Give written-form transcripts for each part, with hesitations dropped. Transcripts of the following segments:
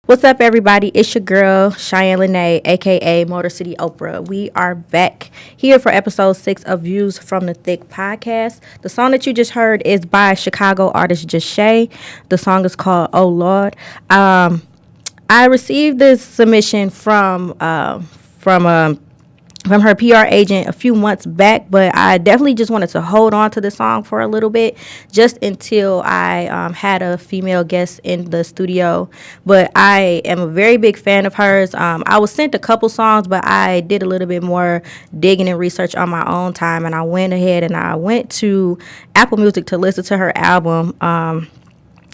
What's up, everybody? It's your girl, Cheyenne Lene, aka Motor City Oprah. We are back here for episode 6 of Views from the Thick podcast. The song that you just heard is by Chicago artist Jashay. The song is called Oh Lord. I received this submission from her PR agent a few months back, but I definitely just wanted to hold on to the song for a little bit, just until I had a female guest in the studio. But I am a very big fan of hers. I was sent a couple songs, but I did a little bit more digging and research on my own time, and I went ahead and I went to Apple Music to listen to her album.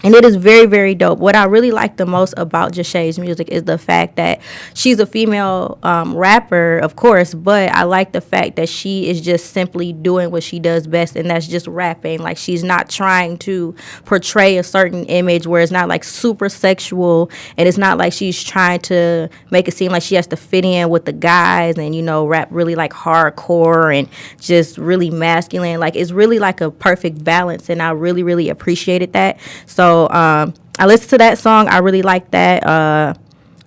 And it is very, very dope. What I really like the most about Jashay's music is the fact that she's a female rapper, of course, but I like the fact that she is just simply doing what she does best, and that's just rapping. Like, she's not trying to portray a certain image where it's not like super sexual, and it's not like she's trying to make it seem like she has to fit in with the guys and, you know, rap really like hardcore and just really masculine. Like, it's really like a perfect balance, and I really, really appreciated that. So I listened to that song. I really like that.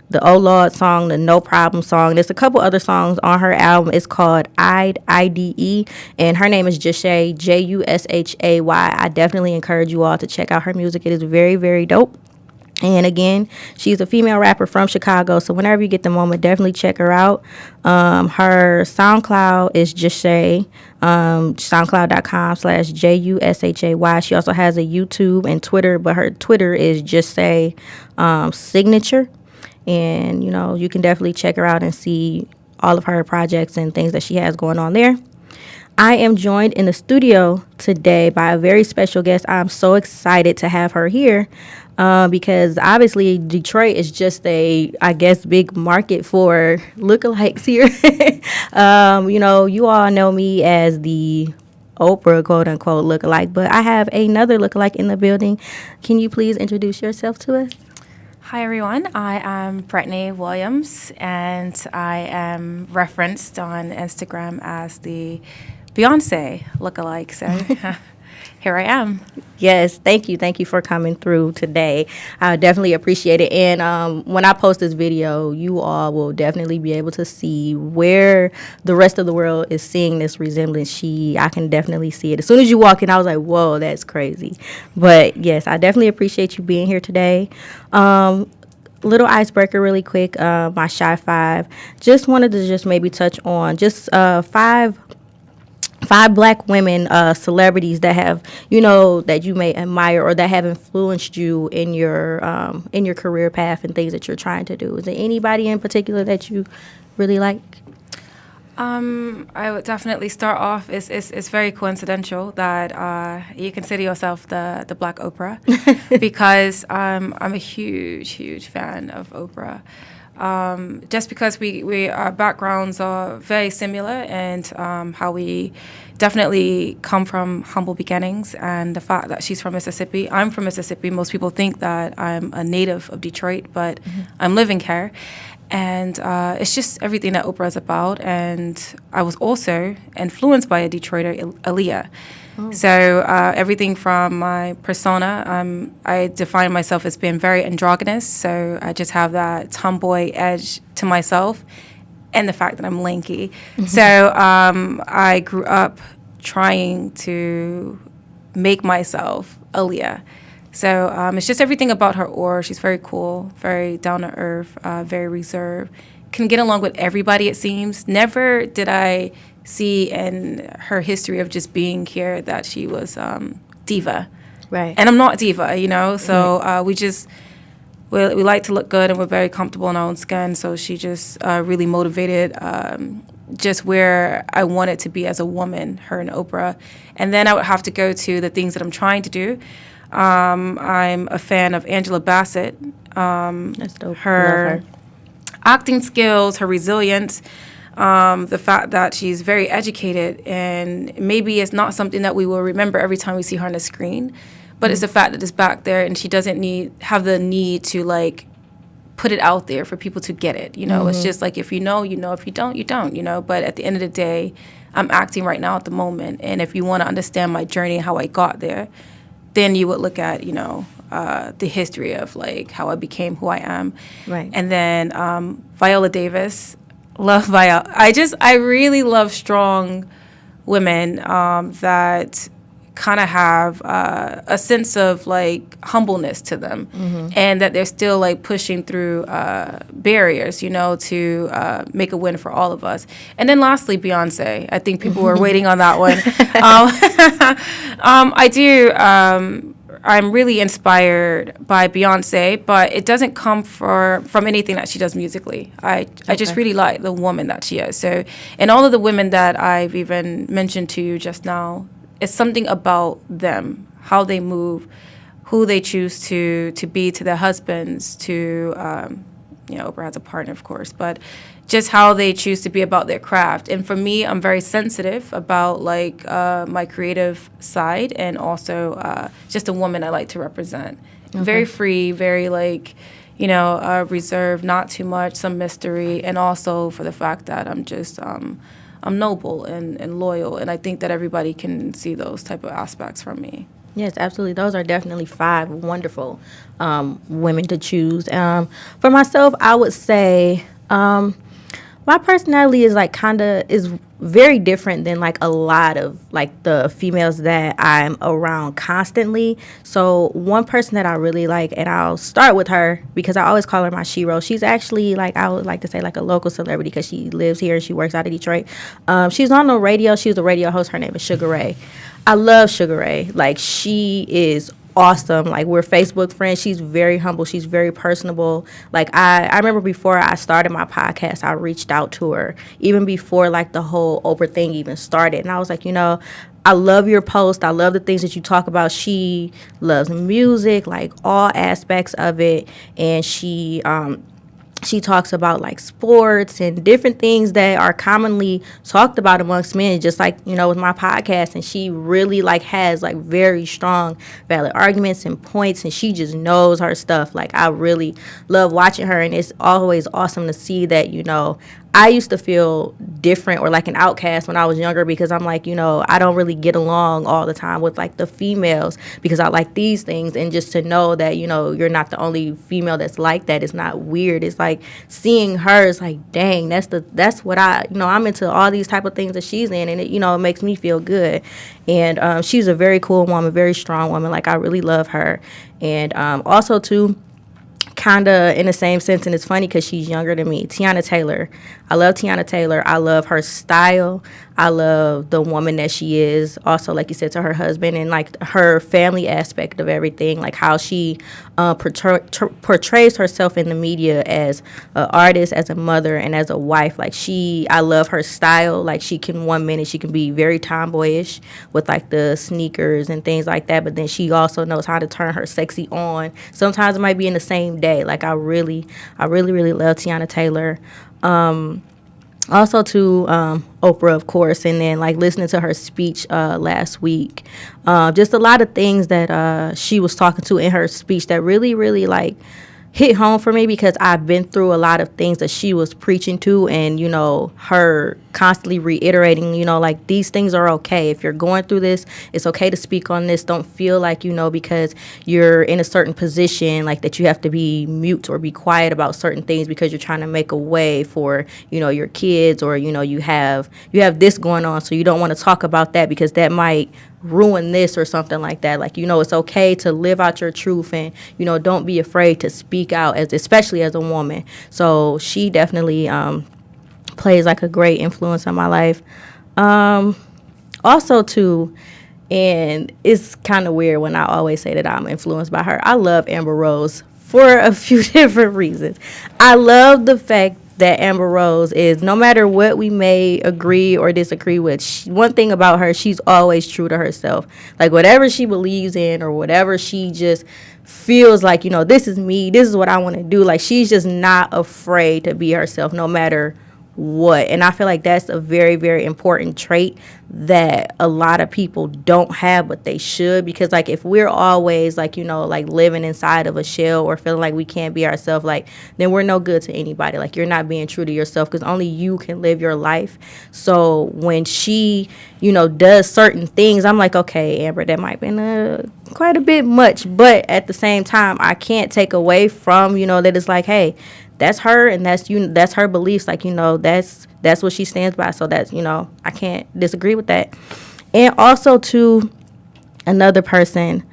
The Oh Lord song, the No Problem song. There's a couple other songs on her album. It's called IDE, and her name is Jashay, Jushay. I definitely encourage you all to check out her music. It is very, very dope. And again, she's a female rapper from Chicago, so whenever you get the moment, definitely check her out. Her SoundCloud is Jashay, soundcloud.com/JUSHAY. She also has a YouTube and Twitter, but her Twitter is Jashay Signature. And, you know, you can definitely check her out and see all of her projects and things that she has going on there. I am joined in the studio today by a very special guest. I'm so excited to have her here because obviously Detroit is just I guess, big market for lookalikes here. You know, you all know me as the Oprah, quote unquote, lookalike, but I have another lookalike in the building. Can you please introduce yourself to us? Hi everyone, I am Brittany Williams, and I am referenced on Instagram as the Beyonce lookalike, so here I am. Yes, thank you for coming through today. I definitely appreciate it. And when I post this video, you all will definitely be able to see where the rest of the world is seeing this resemblance. I can definitely see it. As soon as you walk in, I was like, whoa, that's crazy. But yes, I definitely appreciate you being here today. Little icebreaker really quick, my Shy Five. Just wanted to just maybe touch on just five black women, celebrities that have, you know, that you may admire or that have influenced you in your career path and things that you're trying to do. Is there anybody in particular that you really like? I would definitely start off. It's very coincidental that you consider yourself the Black Oprah because I'm a huge fan of Oprah. Just because our backgrounds are very similar, and how we definitely come from humble beginnings, and the fact that she's from Mississippi. I'm from Mississippi. Most people think that I'm a native of Detroit, but I'm living here. And it's just everything that Oprah is about. And I was also influenced by a Detroiter, Aaliyah. Oh. So everything from my persona, I define myself as being very androgynous. So I just have that tomboy edge to myself, and the fact that I'm lanky. So I grew up trying to make myself Aaliyah. So it's just everything about her aura. She's very cool, very down to earth, very reserved, can get along with everybody, it seems. Never did I see in her history of just being here that she was diva. Right. And I'm not diva, you know. So we like to look good, and we're very comfortable in our own skin. So she just really motivated just where I wanted to be as a woman, her and Oprah. And then I would have to go to the things that I'm trying to do. I'm a fan of Angela Bassett. That's dope. Her acting skills, her resilience, the fact that she's very educated, and maybe it's not something that we will remember every time we see her on the screen, but it's the fact that it's back there, and she doesn't have the need to like put it out there for people to get it. You know, it's just like, if you know, you know. If you don't, you don't. You know. But at the end of the day, I'm acting right now at the moment, and if you want to understand my journey, how I got there, then you would look at, you know, the history of like how I became who I am. Right. And then Viola Davis, love Viola. I really love strong women that kind of have a sense of like humbleness to them, and that they're still like pushing through barriers, you know, to make a win for all of us. And then lastly, Beyonce. I think people were waiting on that one. I do. I'm really inspired by Beyonce, but it doesn't come from anything that she does musically. I just really like the woman that she is. So, and all of the women that I've even mentioned to you just now, it's something about them, how they move, who they choose to be to their husbands, to, Oprah has a partner, of course, but just how they choose to be about their craft. And for me, I'm very sensitive about, like, my creative side, and also just a woman I like to represent. Okay. Very free, very, like, reserved, not too much, some mystery, and also for the fact that I'm just... I'm noble and loyal, and I think that everybody can see those type of aspects from me. Yes, absolutely. Those are definitely 5 wonderful women to choose. For myself, I would say my personality is like is very different than like a lot of like the females that I'm around constantly. So one person that I really like, and I'll start with her because I always call her my shero. She's actually like, I would like to say like a local celebrity because she lives here and she works out of Detroit. She's on the radio. She was a radio host. Her name is Sugar Ray. I love Sugar Ray. Like, she is awesome. Like, we're Facebook friends. She's very humble. She's very personable. Like, I remember before I started my podcast, I reached out to her even before like the whole Oprah thing even started. And I was like, I love your post. I love the things that you talk about. She loves music, like all aspects of it. And she talks about like sports and different things that are commonly talked about amongst men, just like, with my podcast. And she really like has like very strong, valid arguments and points, and she just knows her stuff. Like, I really love watching her, and it's always awesome to see that, I used to feel different or like an outcast when I was younger because I'm like, I don't really get along all the time with like the females because I like these things. And just to know that, you're not the only female that's like that, it's not weird. It's like seeing her is like, dang, that's what I'm into all these type of things that she's in, and it makes me feel good. And she's a very cool woman, very strong woman. Like, I really love her. And also too, kind of in the same sense, and it's funny because she's younger than me, Teyana Taylor. I love Teyana Taylor. I love her style. I love the woman that she is. Also, like you said, to her husband, and like her family aspect of everything, like how she portrays herself in the media as an artist, as a mother, and as a wife. Like, I love her style. Like, she can, one minute she can be very tomboyish with like the sneakers and things like that, but then she also knows how to turn her sexy on. Sometimes it might be in the same day. Like, I really love Teyana Taylor. Also to Oprah, of course, and then like listening to her speech last week, just a lot of things that she was talking to in her speech that really like hit home for me, because I've been through a lot of things that she was preaching to, and her constantly reiterating, like, these things are okay. If you're going through this, it's okay to speak on this. Don't feel like, because you're in a certain position, like that you have to be mute or be quiet about certain things because you're trying to make a way for, your kids, or, you have this going on, so you don't want to talk about that because that might ruin this or something like that. Like, it's okay to live out your truth, and don't be afraid to speak out, especially as a woman. So she definitely plays like a great influence on my life. Also too, and it's kind of weird when I always say that I'm influenced by her, I love Amber Rose for a few different reasons. I love the fact that Amber Rose is, no matter what we may agree or disagree with, one thing about her, she's always true to herself. Like, whatever she believes in, or whatever she just feels like, this is me, this is what I want to do. Like, she's just not afraid to be herself no matter what. And I feel like that's a very, very important trait that a lot of people don't have, but they should. Because like, if we're always like, like living inside of a shell or feeling like we can't be ourselves, like, then we're no good to anybody. Like, you're not being true to yourself, because only you can live your life. So when she does certain things, I'm like, okay, Amber, that might have been a quite a bit much, but at the same time, I can't take away from, that it's like, hey, that's her and that's her beliefs. Like, that's what she stands by. So that's, I can't disagree with that. And also to another person,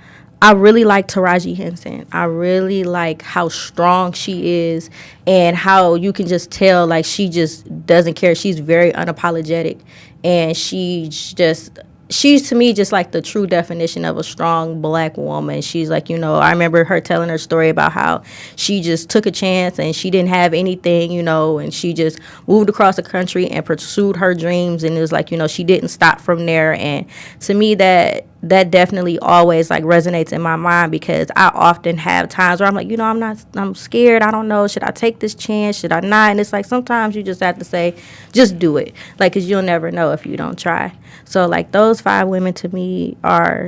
I really like Taraji Henson. I really like how strong she is and how you can just tell, like, she just doesn't care. She's very unapologetic, and she's to me just like the true definition of a strong black woman. She's like, I remember her telling her story about how she just took a chance and she didn't have anything, and she just moved across the country and pursued her dreams, and it was like, she didn't stop from there. And to me, that definitely always like resonates in my mind, because I often have times where I'm like, I'm scared. I don't know. Should I take this chance? Should I not? And it's like, sometimes you just have to say, just do it. Like, cause you'll never know if you don't try. So like those 5 women to me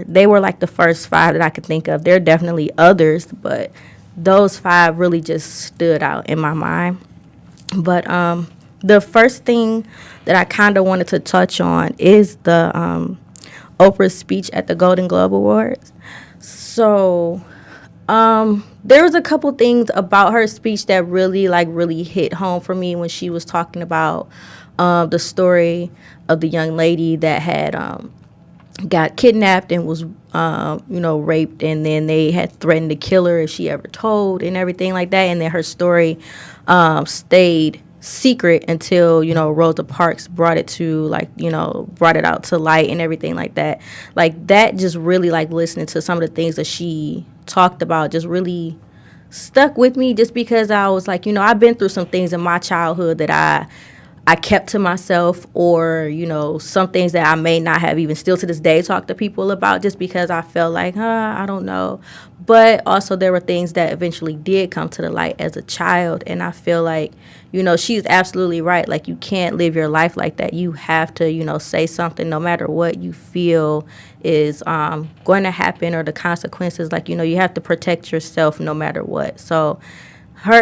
they were like the first 5 that I could think of. There are definitely others, but those 5 really just stood out in my mind. But the first thing that I kind of wanted to touch on is the Oprah's speech at the Golden Globe Awards. So there was a couple things about her speech that really hit home for me when she was talking about the story of the young lady that had got kidnapped and was raped, and then they had threatened to kill her if she ever told and everything like that. And then her story stayed secret until Rosa Parks brought it out to light and everything like that. Like, that just really, like, listening to some of the things that she talked about just really stuck with me, just because I was like, I've been through some things in my childhood that I kept to myself, or, some things that I may not have even still to this day talked to people about, just because I felt like, I don't know. But also there were things that eventually did come to the light as a child. And I feel like, she's absolutely right. Like, you can't live your life like that. You have to, say something no matter what you feel is going to happen, or the consequences. Like, you have to protect yourself no matter what. So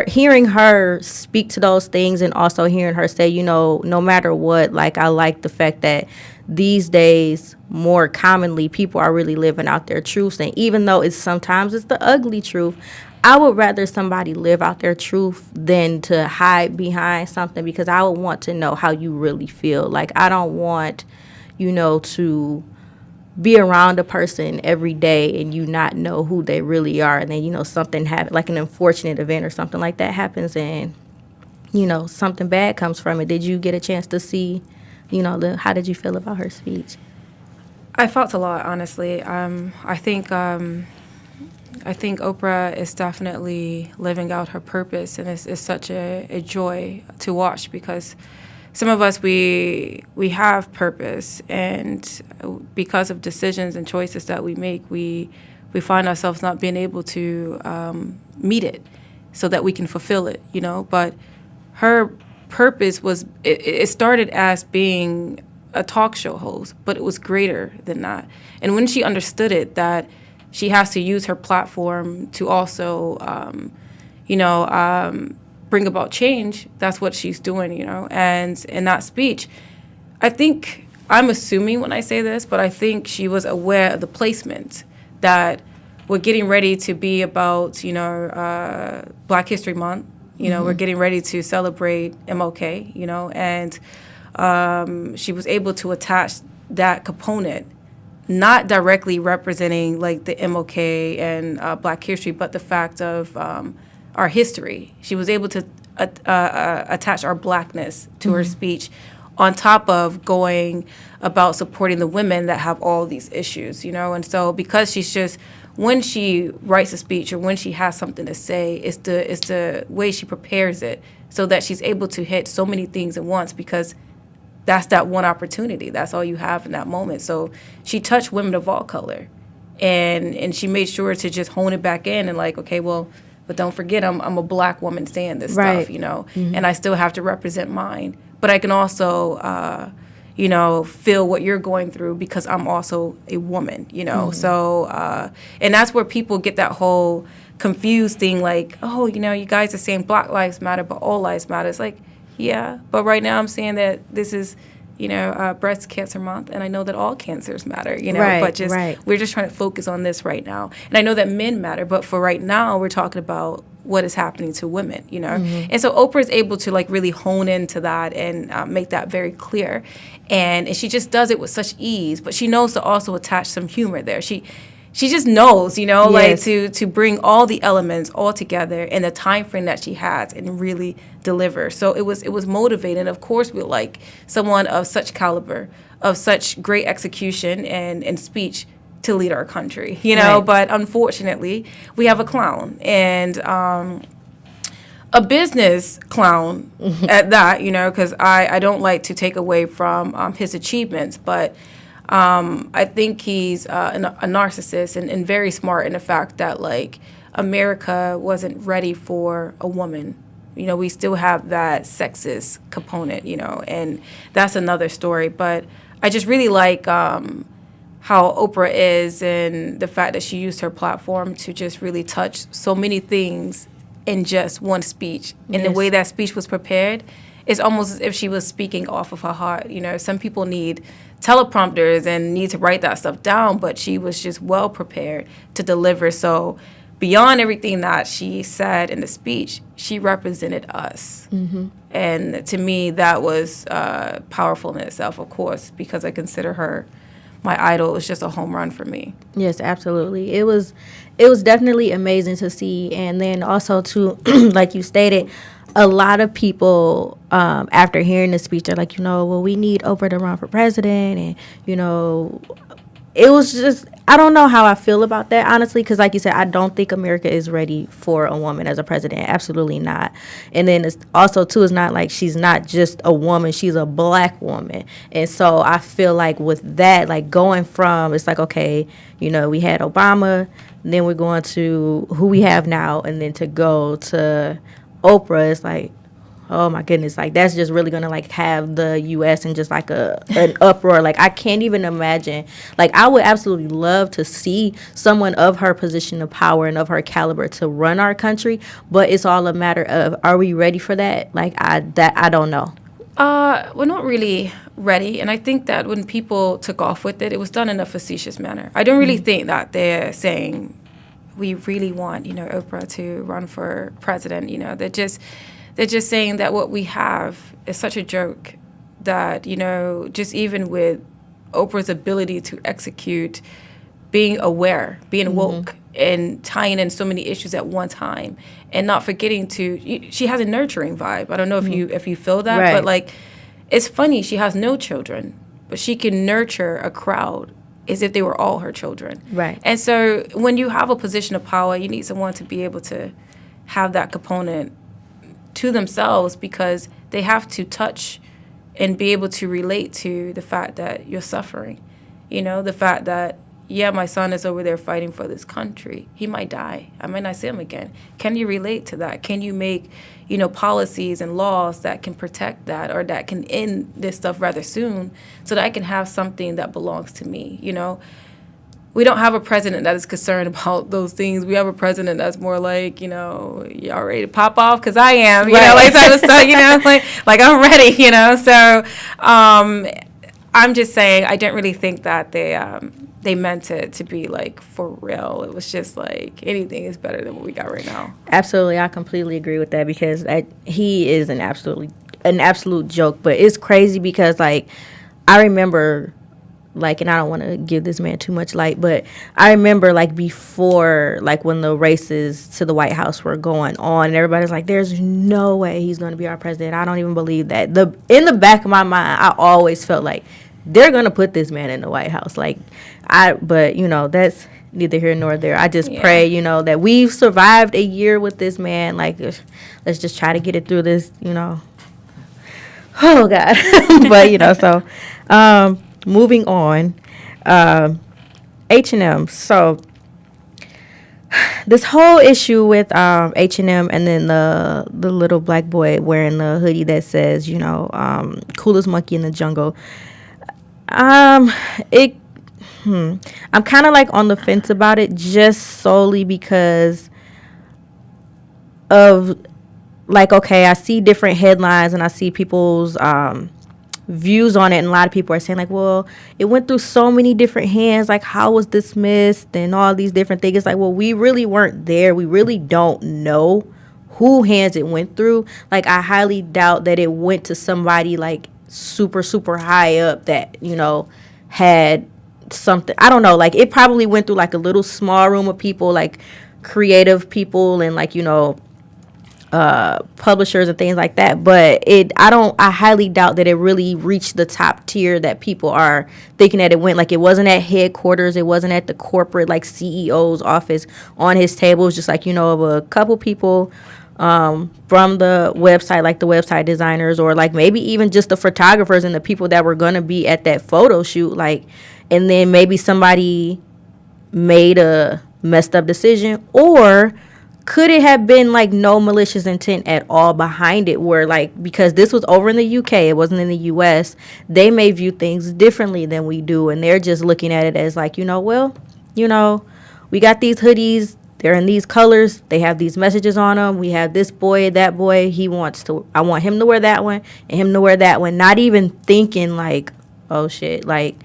hearing her speak to those things, and also hearing her say, no matter what, like, I like the fact that these days, more commonly, people are really living out their truths. And even though sometimes it's the ugly truth, I would rather somebody live out their truth than to hide behind something, because I would want to know how you really feel. Like, I don't want, to be around a person every day and you not know who they really are, and then something happens, like an unfortunate event or something like that happens, and something bad comes from it. Did you get a chance to see how did you feel about her speech? I felt a lot, honestly. I think Oprah is definitely living out her purpose, and it's such a joy to watch, because some of us, we have purpose, and because of decisions and choices that we make, we find ourselves not being able to meet it so that we can fulfill it, But her purpose it started as being a talk show host, but it was greater than that. And when she understood it, that she has to use her platform to also, bring about change, that's what she's doing, And in that speech, I'm assuming when I say this, but I think she was aware of the placement that we're getting ready to be about, Black History Month. We're getting ready to celebrate MLK, and she was able to attach that component, not directly representing like the MLK and Black history, but the fact of our history. She was able to attach our Blackness to her speech, on top of going about supporting the women that have all these issues, And so because she's just, when she writes a speech or when she has something to say, it's the way she prepares it so that she's able to hit so many things at once, because that's that one opportunity. That's all you have in that moment. So she touched women of all color, and she made sure to just hone it back in and like, okay, well, but don't forget, I'm a Black woman saying this stuff, and I still have to represent mine. But I can also, feel what you're going through, because I'm also a woman, So, and that's where people get that whole confused thing, like, oh, you guys are saying Black Lives Matter, but all lives matter. It's like, yeah, but right now I'm saying that this is Breast Cancer Month, and I know that all cancers matter, Right, but just right. we're just trying to focus on this right now. And I know that men matter, but for right now, we're talking about what is happening to women, And so Oprah is able to like really hone into that and make that very clear. And she just does it with such ease, but she knows to also attach some humor there. She just knows, like to bring all the elements all together in the time frame that she has and really deliver. So it was motivating. Of course, we like someone of such caliber, of such great execution and speech to lead our country, Right. But unfortunately, we have a clown and a business clown at that, because I don't like to take away from his achievements, but I think he's a narcissist and very smart in the fact that, like, America wasn't ready for a woman. We still have that sexist component, and that's another story. But I just really like how Oprah is and the fact that she used her platform to just really touch so many things in just one speech. And the Yes. way that speech was prepared, it's almost as if she was speaking off of her heart. Some people need teleprompters and need to write that stuff down, but she was just well prepared to deliver. So beyond everything that she said in the speech, she represented us. Mm-hmm. And to me, that was powerful in itself, of course, because I consider her my idol. It was just a home run for me. Yes, absolutely. It was definitely amazing to see, and then also to like you stated, a lot of people after hearing the speech are like, well, we need Oprah to run for president, and it was just, I don't know how I feel about that, honestly, because like you said, I don't think America is ready for a woman as a president. Absolutely not. And then it's also, too, it's not like she's not just a woman. She's a black woman. And so I feel like with that, like going from, it's like, okay, we had Obama, then we're going to who we have now, and then to go to Oprah, it's like, oh my goodness, like that's just really gonna like have the U.S. in just like an uproar. Like I can't even imagine. Like I would absolutely love to see someone of her position of power and of her caliber to run our country, but it's all a matter of, are we ready for that? Like I don't know. We're not really ready, and I think that when people took off with it, it was done in a facetious manner. I don't really think that they're saying we really want, Oprah to run for president. They're just saying that what we have is such a joke that, just even with Oprah's ability to execute, being aware, being woke, and tying in so many issues at one time, and not forgetting she has a nurturing vibe. I don't know if you feel that, Right. but like, it's funny, she has no children, but she can nurture a crowd as if they were all her children. Right. And so when you have a position of power, you need someone to be able to have that component to themselves, because they have to touch and be able to relate to the fact that you're suffering. The fact that, yeah, my son is over there fighting for this country. He might die. I might not see him again. Can you relate to that? Can you make, policies and laws that can protect that, or that can end this stuff rather soon, so that I can have something that belongs to me, We don't have a president that is concerned about those things. We have a president that's more like, y'all ready to pop off? Because I am, like type of stuff, like I'm ready, So I'm just saying, I didn't really think that they meant it to be like for real. It was just like anything is better than what we got right now. Absolutely, I completely agree with that, because he is an absolute joke. But it's crazy because like I remember. Like, and I don't want to give this man too much light, but I remember, like, before, like, when the races to the White House were going on, and everybody's like, there's no way he's going to be our president. I don't even believe that. In the back of my mind, I always felt like they're going to put this man in the White House. Like, but, that's neither here nor there. I just pray, that we've survived a year with this man. Like, let's just try to get it through this, Oh, God. But, so, moving on, H&M. So this whole issue with H&M, and then the little black boy wearing the hoodie that says, coolest monkey in the jungle. I'm kind of like on the fence about it, just solely because of like, okay, I see different headlines and I see people's views on it, and a lot of people are saying like, well, it went through so many different hands, like how was dismissed and all these different things. It's like, well, we really weren't there. We really don't know who hands it went through. Like, I highly doubt that it went to somebody like super super high up that, you know, had something. I don't know, like it probably went through like a little small room of people, like creative people and like, you know, publishers and things like that. But I highly doubt that it really reached the top tier that people are thinking that it went. Like, it wasn't at headquarters, it wasn't at the corporate like CEO's office on his table. It was just like, you know, of a couple people from the website, like the website designers, or like maybe even just the photographers and the people that were gonna be at that photo shoot. Like, and then maybe somebody made a messed up decision, or could it have been like no malicious intent at all behind it, where like, because this was over in the UK, it wasn't in the US, they may view things differently than we do, and they're just looking at it as like, you know, well, you know, we got these hoodies, they're in these colors, they have these messages on them, we have this boy, that boy, I want him to wear that one and him to wear that one, not even thinking like, oh shit, like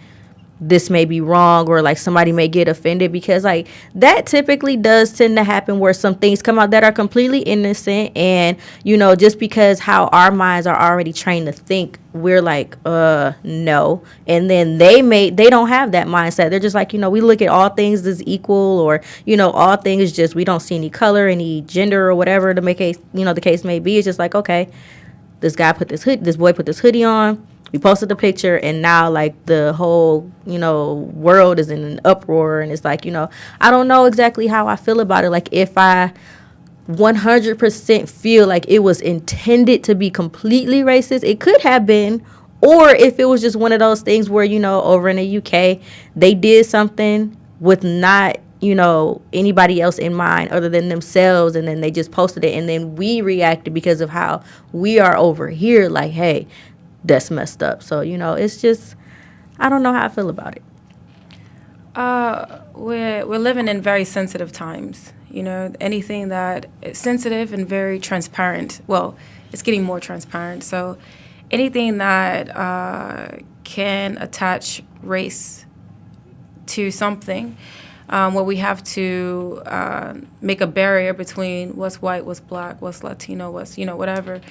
this may be wrong, or like somebody may get offended, because like that typically does tend to happen, where some things come out that are completely innocent, and you know, just because how our minds are already trained to think, we're like no, and then they don't have that mindset. They're just like, you know, we look at all things as equal, or you know, all things just, we don't see any color, any gender, or whatever to make a, you know, the case may be. It's just like, okay, this boy put this hoodie on, we posted the picture, and now like the whole, you know, world is in an uproar. And it's like, you know, I don't know exactly how I feel about it. Like, if I 100% feel like it was intended to be completely racist, it could have been. Or if it was just one of those things where, you know, over in the UK, they did something with not, you know, anybody else in mind other than themselves, and then they just posted it, and then we reacted because of how we are over here, like, hey, that's messed up. So, you know, it's just, I don't know how I feel about it. We're living in very sensitive times. You know, anything that is sensitive and very transparent, well, it's getting more transparent. So anything that can attach race to something, where we have to make a barrier between what's white, what's black, what's Latino, what's, you know, whatever,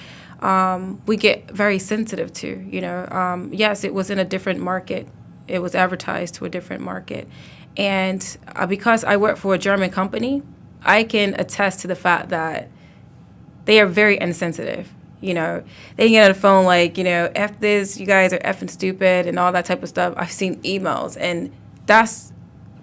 we get very sensitive to, you know. Yes, it was in a different market. It was advertised to a different market. And because I work for a German company, I can attest to the fact that they are very insensitive. You know, they can get on the phone like, you know, F this, you guys are effing stupid and all that type of stuff. I've seen emails, and that's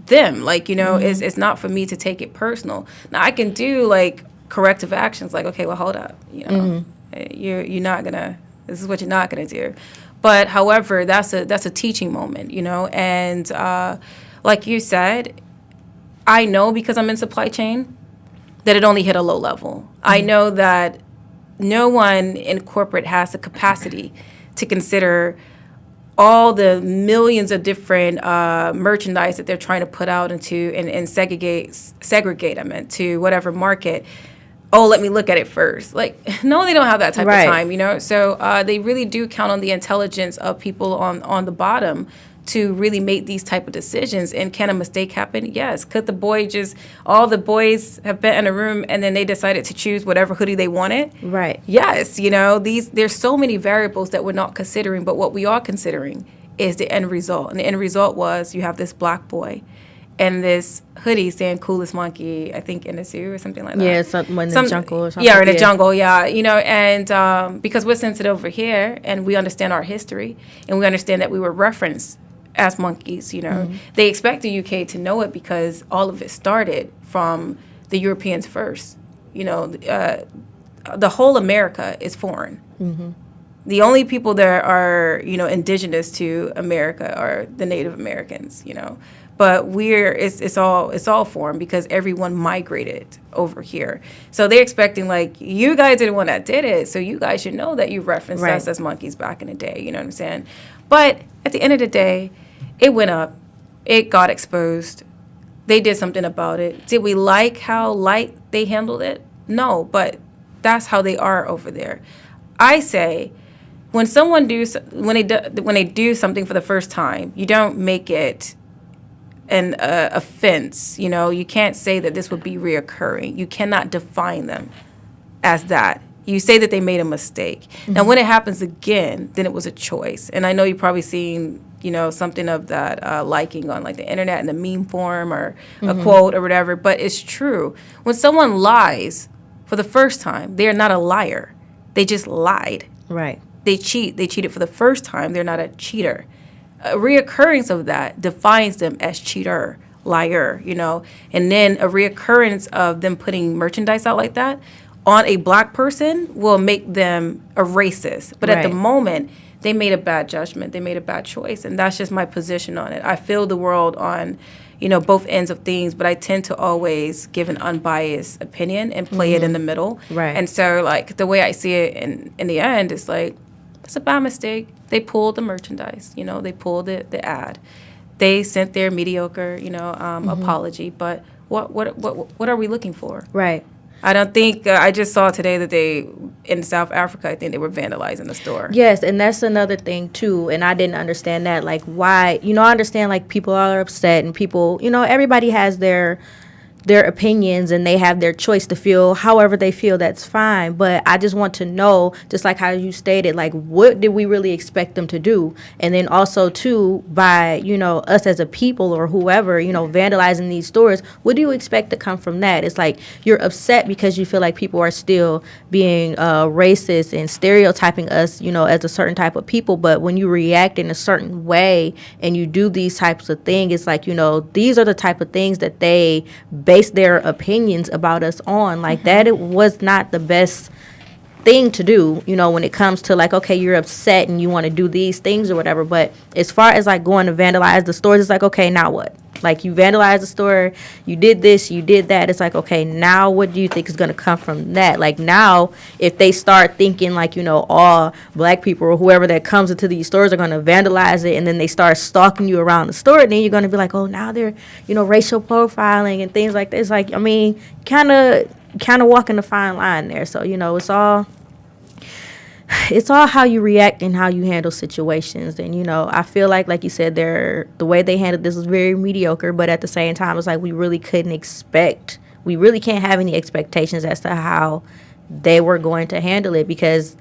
them. Like, you know, it's not for me to take it personal. Now, I can do like corrective actions, like, okay, well, hold up, you know, you're not gonna, this is what you're not gonna do. But however, that's a teaching moment, you know, and like you said, I know because I'm in supply chain that it only hit a low level. I know that no one in corporate has the capacity to consider all the millions of different merchandise that they're trying to put out into and segregate them into whatever market. Oh, let me look at it first. Like, no, they don't have that type of time, you know? So they really do count on the intelligence of people on the bottom to really make these type of decisions. And can a mistake happen? Yes. Could all the boys have been in a room and then they decided to choose whatever hoodie they wanted? Right. Yes. You know, there's so many variables that we're not considering, but what we are considering is the end result. And the end result was you have this black boy and this hoodie saying coolest monkey, I think in the zoo or something like that. Yeah, something in the jungle or something. Yeah, in the jungle, yeah. You know, and because we're sensitive over here and we understand our history and we understand that we were referenced as monkeys, you know. They expect the UK to know it because all of it started from the Europeans first. You know, the whole America is foreign. The only people that are, you know, indigenous to America are the Native Americans, you know. But it's all foreign because everyone migrated over here. So they're expecting, like, you guys are the one that did it, so you guys should know that you referenced us as monkeys back in the day, you know what I'm saying? But at the end of the day, it went up. It got exposed. They did something about it. Did we like how light they handled it? No, but that's how they are over there. I say when when they do something for the first time, you don't make it an offense. You know, you can't say that this would be reoccurring. You cannot define them as that. You say that they made a mistake. Mm-hmm. Now, when it happens again, then it was a choice. And I know you've probably seen, you know, something of that liking on like the internet in a meme form or a quote or whatever. But it's true. When someone lies for the first time, they are not a liar. They just lied. Right. They cheat. They cheated for the first time. They're not a cheater. A reoccurrence of that defines them as cheater, liar, you know. And then a reoccurrence of them putting merchandise out like that on a black person will make them a racist. But at the moment, they made a bad judgment. They made a bad choice. And that's just my position on it. I feel the world on, you know, both ends of things, but I tend to always give an unbiased opinion and play it in the middle. Right. And so, like, the way I see it in the end is like, it's a bad mistake. They pulled the merchandise, you know, they pulled the ad. They sent their mediocre, you know, apology. But what are we looking for? Right. I don't think, I just saw today that in South Africa, I think they were vandalizing the store. Yes, and that's another thing, too, and I didn't understand that. Like, why, you know, I understand, like, people are upset and people, you know, everybody has their opinions and they have their choice to feel however they feel. That's fine. But I just want to know, just like how you stated, like, what did we really expect them to do? And then also, too, by, you know, us as a people or whoever, you know, vandalizing these stores, what do you expect to come from that? It's like you're upset because you feel like people are still being racist and stereotyping us, you know, as a certain type of people. But when you react in a certain way and you do these types of things, it's like, you know, these are the type of things that they base their opinions about us on. Like, that it was not the best thing to do, you know, when it comes to like, okay, you're upset and you want to do these things or whatever. But as far as like going to vandalize the stores, it's like, okay, now what? Like, you vandalized the store, you did this, you did that. It's like, okay, now what do you think is going to come from that? Like, now if they start thinking like, you know, all black people or whoever that comes into these stores are going to vandalize it, and then they start stalking you around the store, then you're going to be like, oh, now they're, you know, racial profiling and things like this. Like, I mean, kind of walking the fine line there. So, you know, it's all how you react and how you handle situations. And, you know, I feel like you said, the way they handled this was very mediocre, but at the same time, it's like we really can't have any expectations as to how they were going to handle it, because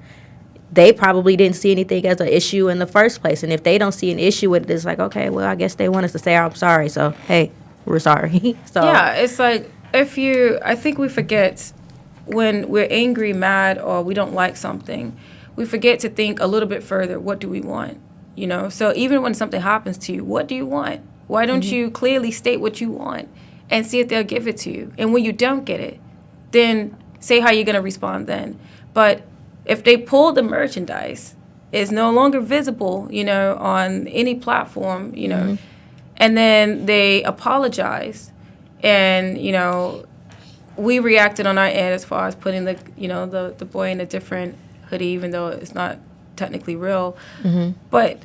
they probably didn't see anything as an issue in the first place. And if they don't see an issue with it, it's like, okay, well, I guess they want us to say, I'm sorry. So, hey, we're sorry. So yeah, it's like, I think we forget when we're angry, mad, or we don't like something, we forget to think a little bit further. What do we want? You know, so even when something happens to you, what do you want? Why don't you clearly state what you want and see if they'll give it to you? And when you don't get it, then say how you're going to respond then. But if they pull the merchandise, it's no longer visible, you know, on any platform, you know, and then they apologize, and, you know, we reacted on our end as far as putting the, you know, the boy in a different hoodie, even though it's not technically real. But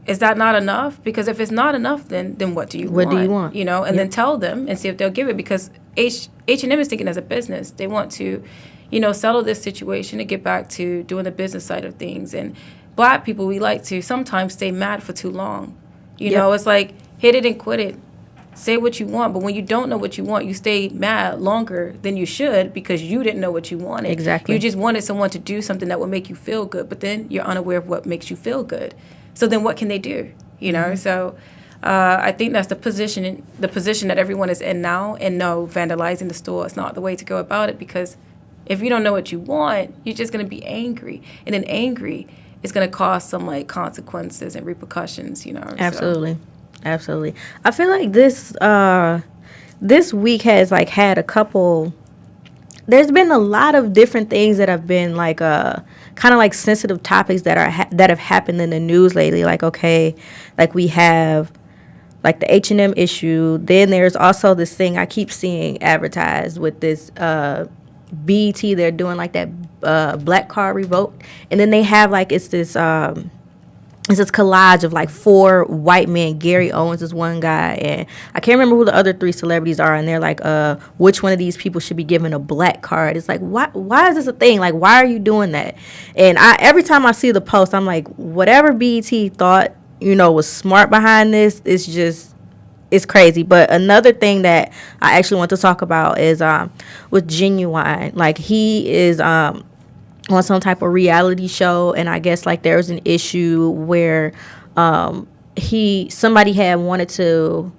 is that not enough? Because if it's not enough, then what do you want? What do you want? You know, and then tell them and see if they'll give it. Because H&M is thinking as a business. They want to, you know, settle this situation and get back to doing the business side of things. And black people, we like to sometimes stay mad for too long. You know, it's like, hit it and quit it. Say what you want, but when you don't know what you want, you stay mad longer than you should because you didn't know what you wanted. Exactly. You just wanted someone to do something that would make you feel good, but then you're unaware of what makes you feel good. So then what can they do? You know, so I think that's the position that everyone is in now. And no, vandalizing the store is not the way to go about it, because if you don't know what you want, you're just going to be angry. And then angry is going to cause some like consequences and repercussions, you know. Absolutely. So. Absolutely. I feel like this week has like had a couple. There's been a lot of different things that have been like kind of like sensitive topics that have happened in the news lately. Like, okay, like we have like the H&M issue. Then there's also this thing I keep seeing advertised with this BET. They're doing like that black card revoke, and then they have like it's it's this collage of like 4 white men. Gary Owens is one guy, and I can't remember who the other 3 celebrities are. And they're like, which one of these people should be given a black card? It's like, why is this a thing? Like, why are you doing that? And every time I see the post, I'm like, whatever BET thought, was smart behind this, it's crazy. But another thing that I actually want to talk about is with Genuine. Like, he is on some type of reality show, and I guess like there was an issue where somebody had wanted to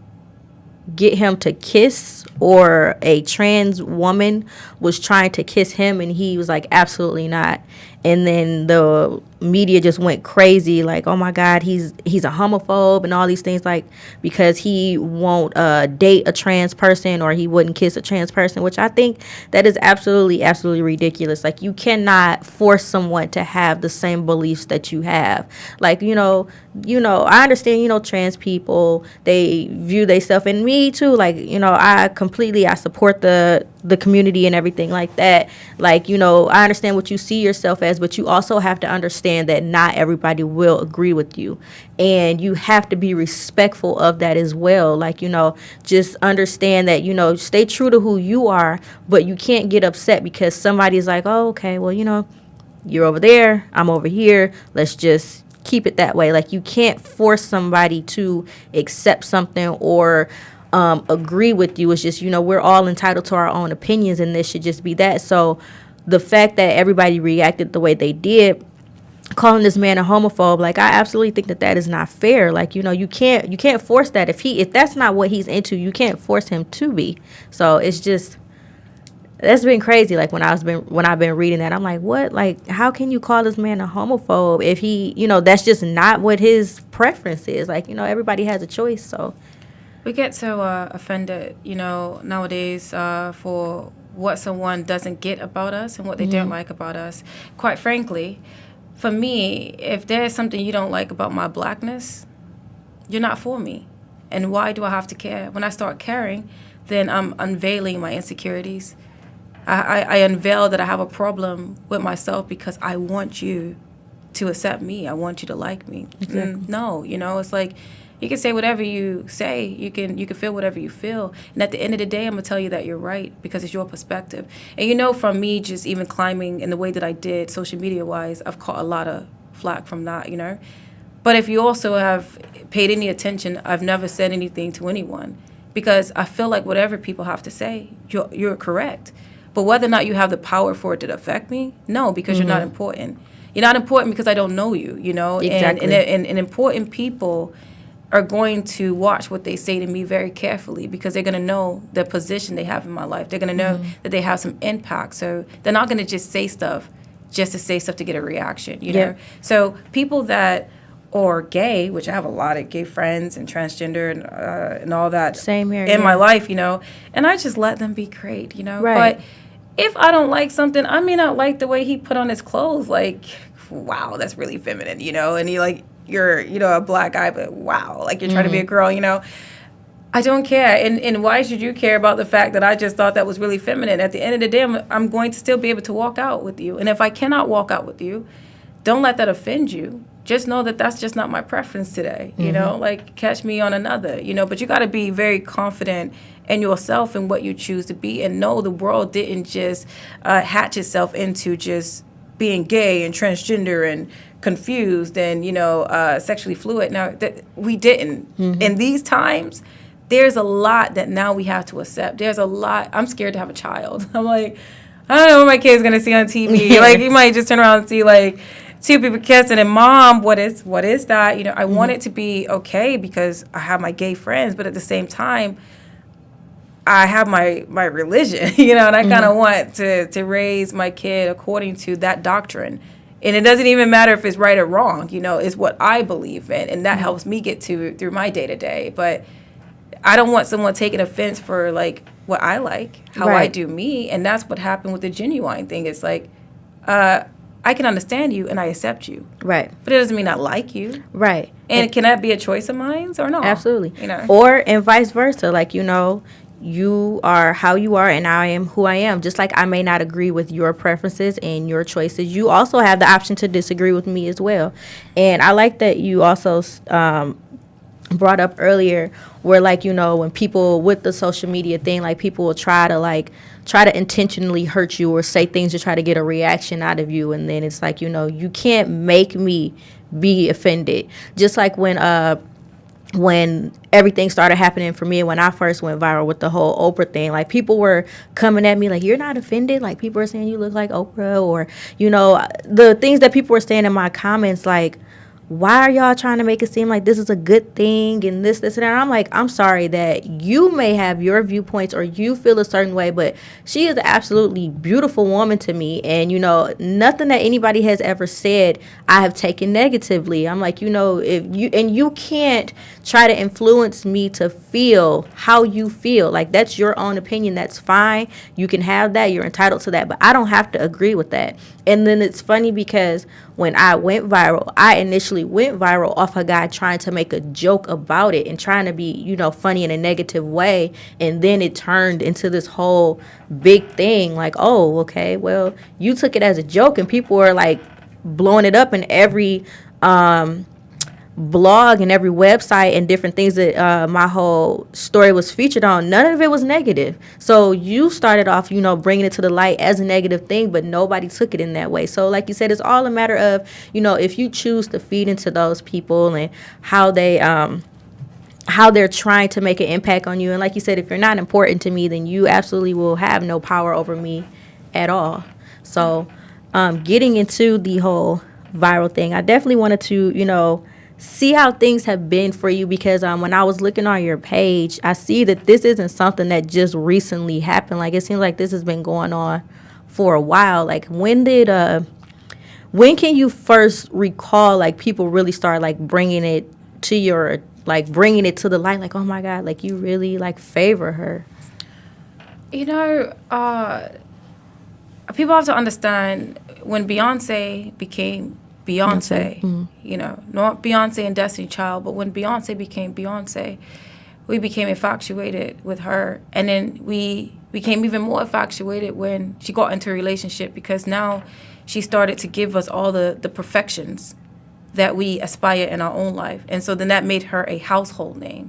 get him to kiss, or a trans woman was trying to kiss him, and he was like, absolutely not. And then the media just went crazy, like, oh my God, he's a homophobe and all these things, like, because he won't date a trans person, or he wouldn't kiss a trans person, which I think that is absolutely ridiculous. Like, you cannot force someone to have the same beliefs that you have. Like, I understand, trans people, they view themselves, and me too, like, I support the community and everything like that. Like, I understand what you see yourself as, but you also have to understand that not everybody will agree with you, and you have to be respectful of that as well. Like, just understand that, stay true to who you are, but you can't get upset because somebody's like, oh, okay, well, you're over there, I'm over here, let's just keep it that way. Like, you can't force somebody to accept something or agree with you. It's just, we're all entitled to our own opinions, and this should just be that. So the fact that everybody reacted the way they did, calling this man a homophobe, like, I absolutely think that is not fair. Like, you can't force that. If that's not what he's into, you can't force him to be. So it's just, that's been crazy. Like, when I've been reading that, I'm like, what? Like, how can you call this man a homophobe if he, that's just not what his preference is? Like, everybody has a choice. So we get so offended, nowadays for what someone doesn't get about us and what they don't like about us. Quite frankly, for me, if there's something you don't like about my blackness, you're not for me. And why do I have to care? When I start caring, then I'm unveiling my insecurities. I unveil that I have a problem with myself because I want you to accept me. I want you to like me. Exactly. No, it's like, you can say whatever you say. You can feel whatever you feel. And at the end of the day, I'm going to tell you that you're right because it's your perspective. And from me just even climbing in the way that I did, social media-wise, I've caught a lot of flack from that, But if you also have paid any attention, I've never said anything to anyone because I feel like whatever people have to say, you're correct. But whether or not you have the power for it to affect me, no, because you're not important. You're not important because I don't know you, Exactly. And important people are going to watch what they say to me very carefully because they're going to know the position they have in my life. They're going to know that they have some impact. So they're not going to just say stuff just to say stuff to get a reaction, you know? So people that are gay, which I have a lot of gay friends and transgender and all that Same here, in my life, and I just let them be great, Right. But if I don't like something, I may not like the way he put on his clothes. Like, wow, that's really feminine, and you're a black guy, but wow, like you're trying to be a girl, I don't care. And why should you care about the fact that I just thought that was really feminine? At the end of the day, I'm going to still be able to walk out with you. And if I cannot walk out with you, don't let that offend you. Just know that that's just not my preference today, like catch me on another, but you got to be very confident in yourself and what you choose to be, and know the world didn't just hatch itself into just being gay and transgender and confused and, sexually fluid. Now, that we didn't. In these times, there's a lot that now we have to accept. There's a lot. I'm scared to have a child. I'm like, I don't know what my kid's going to see on TV. Like, you might just turn around and see, like, 2 people kissing and mom, what is that? I want it to be okay because I have my gay friends, but at the same time, I have my religion, and I kind of want to raise my kid according to that doctrine. And it doesn't even matter if it's right or wrong, it's what I believe in, and that helps me get through my day-to-day. But I don't want someone taking offense for, like, what I like, how I do me, and that's what happened with the Genuine thing. It's like, I can understand you and I accept you. Right. But it doesn't mean I like you. Right. And can that be a choice of mine or no? Absolutely. Or, and vice versa. Like, you are how you are and I am who I am. Just like I may not agree with your preferences and your choices, you also have the option to disagree with me as well. And I like that you also brought up earlier where, like, when people with the social media thing, like, people will try to intentionally hurt you or say things to try to get a reaction out of you, and then it's like, you can't make me be offended. Just like when everything started happening for me, when I first went viral with the whole Oprah thing, like, people were coming at me like, you're not offended, like, people are saying you look like Oprah, or the things that people were saying in my comments, like, why are y'all trying to make it seem like this is a good thing and this and that? I'm like, I'm sorry that you may have your viewpoints or you feel a certain way, but she is an absolutely beautiful woman to me. And, nothing that anybody has ever said I have taken negatively. I'm like, if you can't try to influence me to feel how you feel. Like, that's your own opinion. That's fine. You can have that. You're entitled to that. But I don't have to agree with that. And then it's funny because when I went viral, I initially went viral off a guy trying to make a joke about it and trying to be, funny in a negative way. And then it turned into this whole big thing. Like, oh, okay, well, you took it as a joke, and people were like blowing it up in every blog and every website and different things that my whole story was featured on. None of it was negative. So you started off, bringing it to the light as a negative thing, but nobody took it in that way. So like you said, it's all a matter of, if you choose to feed into those people and how they're trying to make an impact on you. And like you said, if you're not important to me, then you absolutely will have no power over me at all. So getting into the whole viral thing, I definitely wanted to, see how things have been for you, because when I was looking on your page, I see that this isn't something that just recently happened. Like, it seems like this has been going on for a while. Like, when can you first recall, like, people really start, like, bringing it to the light, like, oh my God, like, you really, like, favor her? People have to understand, when Beyonce became Beyonce, not Beyonce and Destiny Child, but when Beyonce became Beyonce, we became infatuated with her. And then we became even more infatuated when she got into a relationship, because now she started to give us all the perfections that we aspire in our own life. And so then that made her a household name,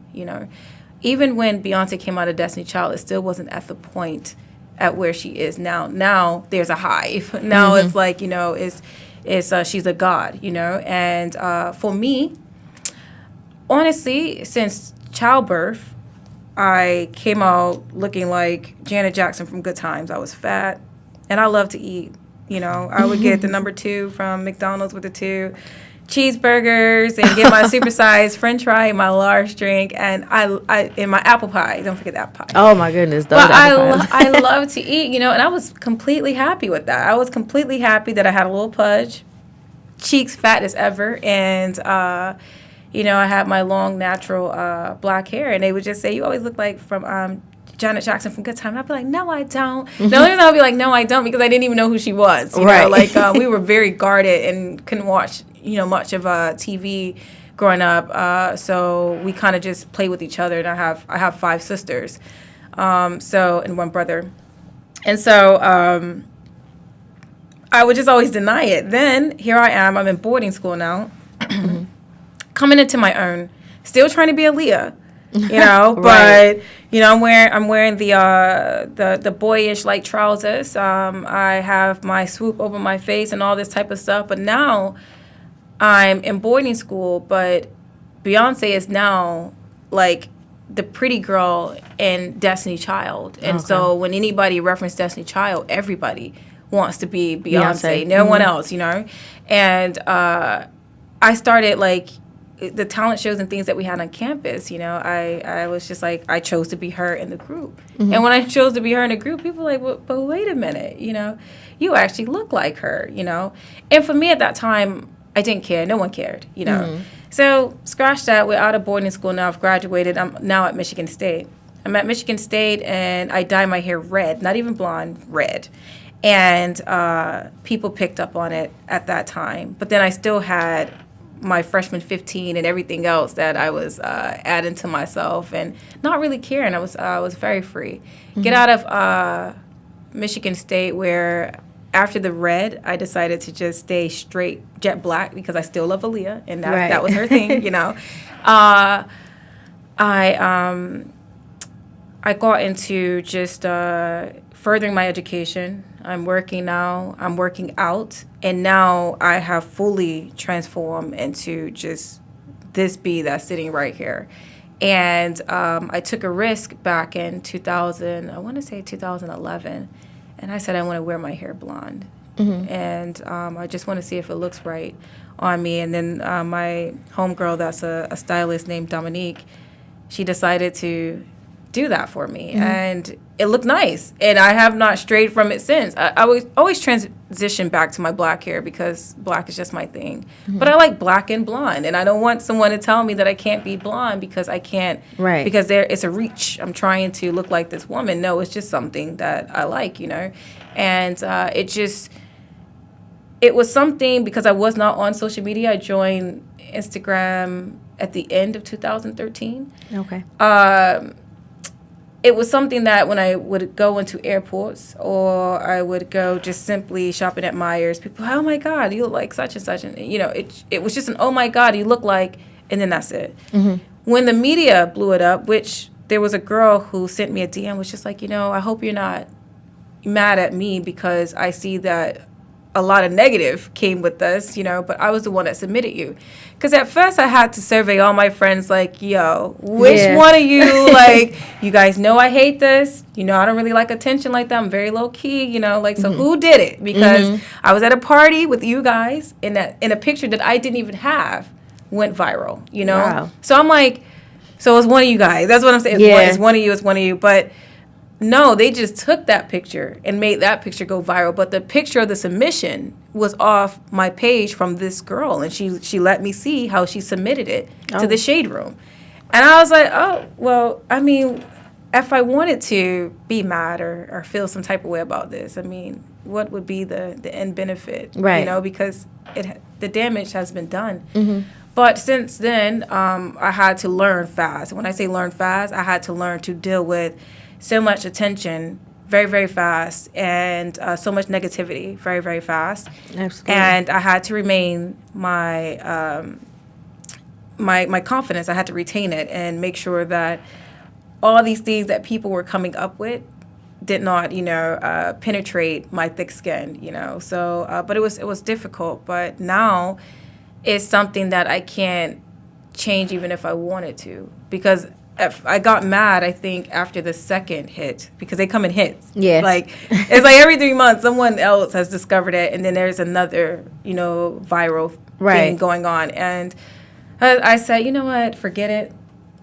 Even when Beyonce came out of Destiny Child, it still wasn't at the point at where she is now. Now there's a hive. Now it's like, she's a god, And for me, honestly, since childbirth, I came out looking like Janet Jackson from Good Times. I was fat, and I love to eat. I would get the number 2 from McDonald's with the 2 cheeseburgers and get my supersized French fry, my large drink, and and my apple pie. Don't forget the apple pie. Oh my goodness, but I love to eat, and I was completely happy with that. I was completely happy that I had a little pudge, cheeks fat as ever, and I had my long natural black hair, and they would just say, "You always look like from Janet Jackson from Good Time." And I'd be like, "No, I don't." The only reason I'd be like, "No, I don't," because I didn't even know who she was. You know, like we were very guarded and couldn't watch much of TV growing up. So we kind of just play with each other. And I have 5 sisters, and 1 brother, and so I would just always deny it. Then here I am. I'm in boarding school now, coming into my own, still trying to be Aaliyah. But I'm wearing the boyish like trousers. I have my swoop over my face and all this type of stuff. But now I'm in boarding school, but Beyonce is now like the pretty girl in Destiny Child. And so when anybody references Destiny Child, everybody wants to be Beyonce. No one else, And I started like the talent shows and things that we had on campus, I was just like, I chose to be her in the group. And when I chose to be her in the group, people were like, well, but wait a minute, you actually look like her, And for me at that time, I didn't care. No one cared, So scratch that. We're out of boarding school now. I've graduated. I'm now at Michigan State. I'm at Michigan State, and I dye my hair red, not even blonde, red. And people picked up on it at that time. But then I still had my freshman 15 and everything else that I was adding to myself and not really caring. I was very free. Get out of Michigan State, where after the red, I decided to just stay straight jet black because I still love Aaliyah, and that was her thing, you know. I got into just furthering my education. I'm working now. I'm working out. And now I have fully transformed into just this bee that's sitting right here. And I took a risk back in 2011. And I said I want to wear my hair blonde. Mm-hmm. And I just want to see if it looks right on me. And then my homegirl that's a stylist named Dominique, she decided to do that for me. Mm-hmm. And it looked nice. And I have not strayed from it since. I always transition back to my black hair because black is just my thing. Mm-hmm. But I like black and blonde. And I don't want someone to tell me that I can't be blonde because I can't. Right. Because it's a reach. I'm trying to look like this woman. No, it's just something that I like, you know. And it was something because I was not on social media. I joined Instagram at the end of 2013. Okay. It was something that when I would go into airports or I would go just simply shopping at Myers, people, oh my God, you look like such and such. And, you know, it was just an, oh my God, you look like, and then that's it. Mm-hmm. When the media blew it up, which there was a girl who sent me a DM, was just like, you know, I hope you're not mad at me because I see that a lot of negative came with this, you know, but I was the one that submitted you. Because at first I had to survey all my friends, like, yo, which one of you, like, you guys know I hate this. You know, I don't really like attention like that. I'm very low key, you know, like, so who did it? Because I was at a party with you guys in a picture that I didn't even have went viral, you know? Wow. So I'm like, so it's one of you guys. That's what I'm saying. It's one of you. But no, they just took that picture and made that picture go viral. But the picture of the submission was off my page from this girl. And she let me see how she submitted it to the Shade Room. And I was like, oh, well, I mean, if I wanted to be mad or feel some type of way about this, I mean, what would be the end benefit? Right. You know, because the damage has been done. Mm-hmm. But since then, I had to learn fast. When I say learn fast, I had to learn to deal with so much attention very, very fast and so much negativity very, very fast. Absolutely. And I had to remain my my confidence. I had to retain it and make sure that all these things that people were coming up with did not, you know, penetrate my thick skin, you know. So, but it was difficult. But now it's something that I can't change even if I wanted to, because if I got mad, I think, after the second hit, because they come in hits. Yeah. Like, it's like every 3 months, someone else has discovered it, and then there's another, you know, viral thing going on. And I said, you know what, forget it.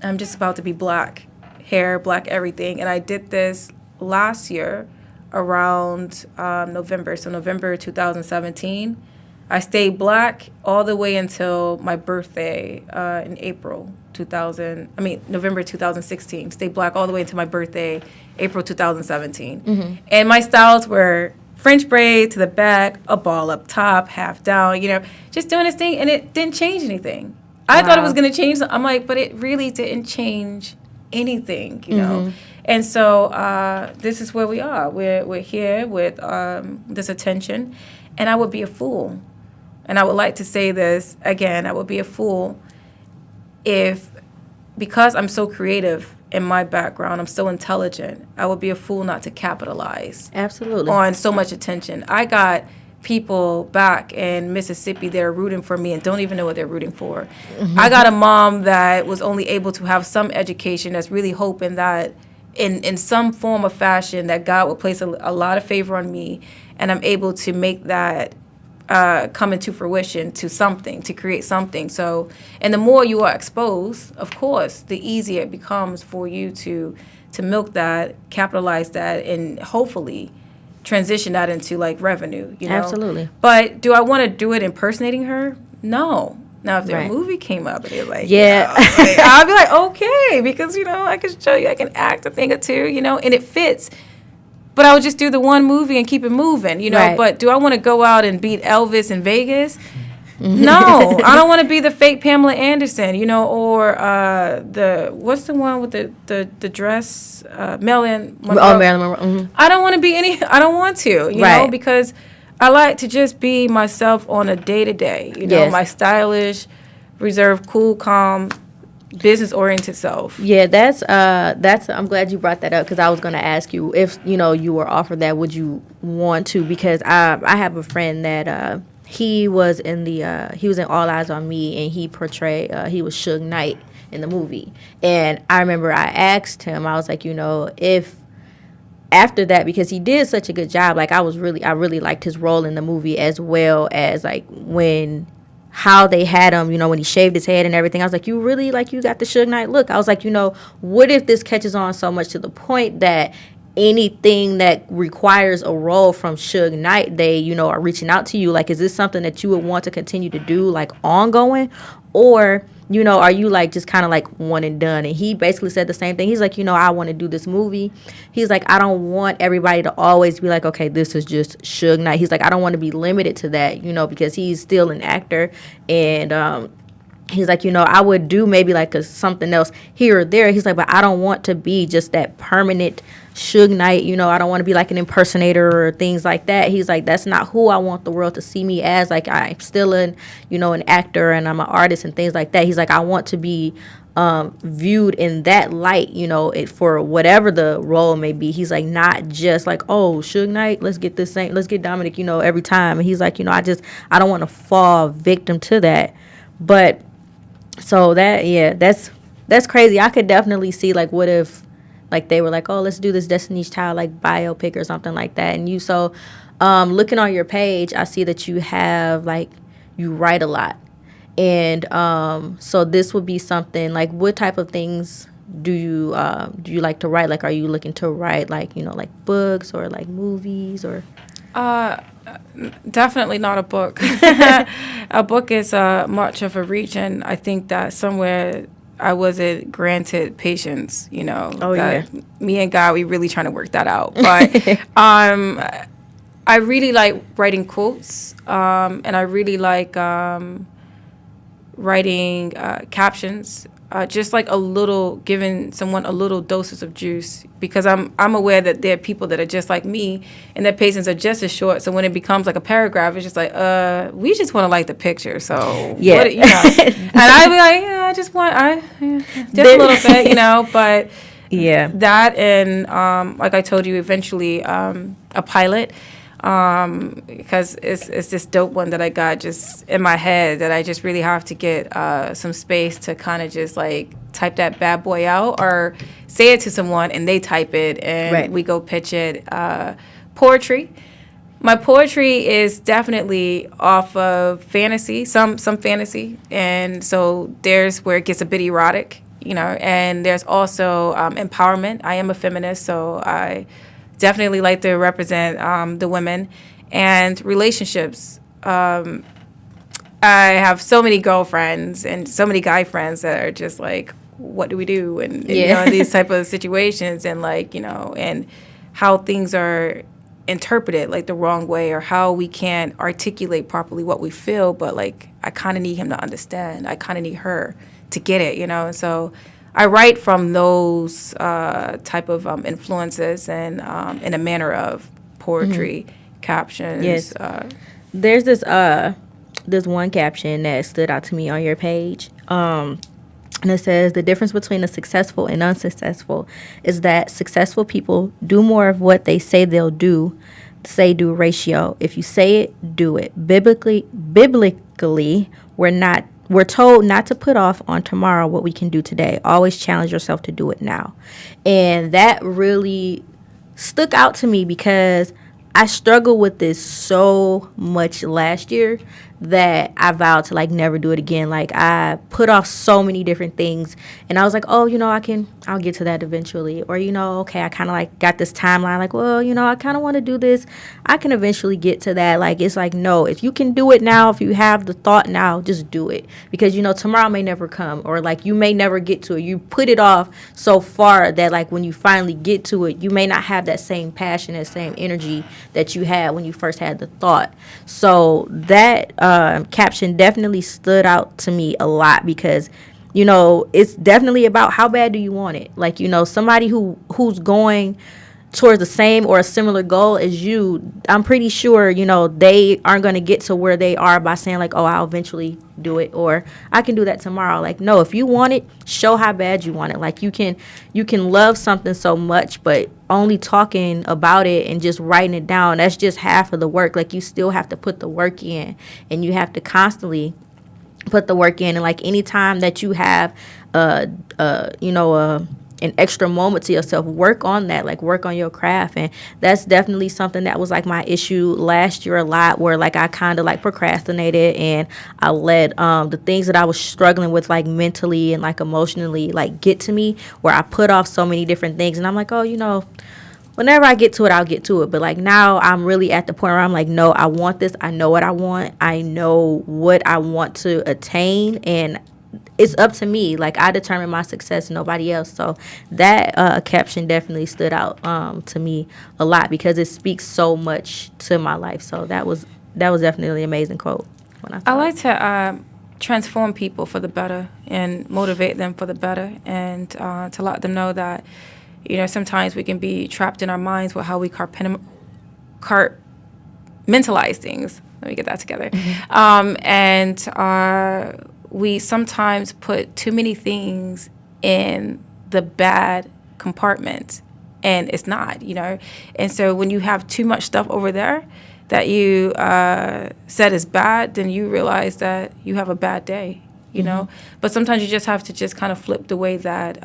I'm just about to be black hair, black everything. And I did this last year around November. So November 2017. I stayed black all the way until my birthday in November 2016. Stayed black all the way until my birthday, April 2017. Mm-hmm. And my styles were French braid to the back, a ball up top, half down, you know, just doing this thing. And it didn't change anything. I thought it was going to change. I'm like, but it really didn't change anything, you know. And so this is where we are. We're here with this attention. And I would be a fool. And I would like to say this again, I would be a fool if, because I'm so creative in my background, I'm so intelligent, I would be a fool not to capitalize on so much attention. I got people back in Mississippi that are rooting for me and don't even know what they're rooting for. Mm-hmm. I got a mom that was only able to have some education that's really hoping that in some form of fashion that God will place a lot of favor on me, and I'm able to make that come into fruition to create something. So, and the more you are exposed, of course, the easier it becomes for you to milk that, capitalize that, and hopefully transition that into like revenue, you know? Absolutely. But do I want to do it impersonating her? No. Now, if their movie came up and they're like, yeah, you know, like, I'll be like, okay, because, you know, I can show you, I can act a thing or two, you know, and it fits. But I would just do the one movie and keep it moving, you know. Right. But do I want to go out and beat Elvis in Vegas? No, I don't want to be the fake Pamela Anderson, or what's the one with the dress, Marilyn Monroe. Oh, Marilyn Monroe. Mm-hmm. I don't want to be I don't want to, Right. because I like to just be myself on a day-to-day, Yes. my stylish, reserved, cool, calm, business-oriented self. Yeah, that's I'm glad you brought that up, because I was going to ask you if, you were offered that, would you want to? Because I have a friend that he was in All Eyes on Me, and he portrayed he was Suge Knight in the movie. And I remember I asked him, I was like, if after that, because he did such a good job, like I really liked his role in the movie, as well as like how they had him, when he shaved his head and everything. I was like, you really, like, you got the Suge Knight look. I was like, what if this catches on so much to the point that anything that requires a role from Suge Knight, they, are reaching out to you? Like, is this something that you would want to continue to do, like, ongoing? Or, are you, like, just kind of, like, one and done? And he basically said the same thing. He's like, I want to do this movie. He's like, I don't want everybody to always be like, okay, this is just Suge Knight. He's like, I don't want to be limited to that, because he's still an actor. And, he's like, I would do maybe like something else here or there. He's like, but I don't want to be just that permanent Suge Knight. I don't want to be like an impersonator or things like that. He's like, that's not who I want the world to see me as. Like, I'm still an actor, and I'm an artist and things like that. He's like, I want to be viewed in that light, for whatever the role may be. He's like, not just like, oh, Suge Knight, let's get Dominic, every time. And he's like, I don't want to fall victim to that. But so that's crazy. I could definitely see, like, what if, like, they were like, oh, let's do this Destiny's Child, like, biopic or something like that. And looking on your page, I see that you have, like, you write a lot. And so this would be something, like, what type of things do you like to write? Like, are you looking to write, like, like books or like movies or? Definitely not a book. A book is much of a reach, and I think that somewhere I wasn't granted patience. Oh, that yeah. Me and God, we really trying to work that out. But I really like writing quotes, and I really like writing captions. Just like giving someone a little doses of juice, because I'm aware that there are people that are just like me, and their patience are just as short. So when it becomes like a paragraph, it's just like, we just want to like the picture. So yeah, and I'd be like, I just want just a little bit, but yeah, that and like I told you, eventually a pilot. Because it's this dope one that I got just in my head that I just really have to get some space to kind of just like type that bad boy out, or say it to someone and they type it and right. We go pitch it. Poetry. My poetry is definitely off of fantasy, some fantasy, and so there's where it gets a bit erotic, and there's also empowerment. I am a feminist, so I definitely like to represent the women and relationships. I have so many girlfriends and so many guy friends that are just like, what do we do? And in these type of situations, and like, and how things are interpreted like the wrong way, or how we can't articulate properly what we feel. But like, I kind of need him to understand. I kind of need her to get it, And so I write from those type of influences, and in a manner of poetry, captions. Yes. There's this one caption that stood out to me on your page. And it says, the difference between a successful and unsuccessful is that successful people do more of what they say they'll do, say-do ratio. If you say it, do it. Biblically, we're told not to put off on tomorrow what we can do today. Always challenge yourself to do it now. And that really stuck out to me, because I struggled with this so much last year that I vowed to, like, never do it again. Like, I put off so many different things, and I was like, oh, I'll get to that eventually. Or, okay, I kind of, like, got this timeline, like, well, I kind of want to do this. I can eventually get to that. Like, it's like, no, if you can do it now, if you have the thought now, just do it. Because, tomorrow may never come, or, like, you may never get to it. You put it off so far that, like, when you finally get to it, you may not have that same passion, that same energy that you had when you first had the thought. So that caption definitely stood out to me a lot because, it's definitely about how bad do you want it. Like, somebody who's going towards the same or a similar goal as you, I'm pretty sure, they aren't going to get to where they are by saying like, oh, I'll eventually do it, or I can do that tomorrow. Like, no, if you want it, show how bad you want it. Like, you can love something so much, but only talking about it and just writing it down, that's just half of the work. Like, you still have to put the work in, and you have to constantly put the work in. And like, anytime that you have an extra moment to yourself, work on that, like work on your craft. And that's definitely something that was like my issue last year a lot, where like I kind of like procrastinated, and I let the things that I was struggling with like mentally and like emotionally like get to me, where I put off so many different things. And I'm like, oh, whenever I get to it, I'll get to it. But like, now I'm really at the point where I'm like, no, I want this. I know what I want. I know what I want to attain, and it's up to me. Like, I determine my success, nobody else. So that caption definitely stood out to me a lot, because it speaks so much to my life. So that was definitely an amazing quote. I like to transform people for the better and motivate them for the better, and to let them know that, sometimes we can be trapped in our minds with how we compartmentalize things. Let me get that together. We sometimes put too many things in the bad compartment, and it's not, And so when you have too much stuff over there that you said is bad, then you realize that you have a bad day, But sometimes you just have to just kind of flip the way that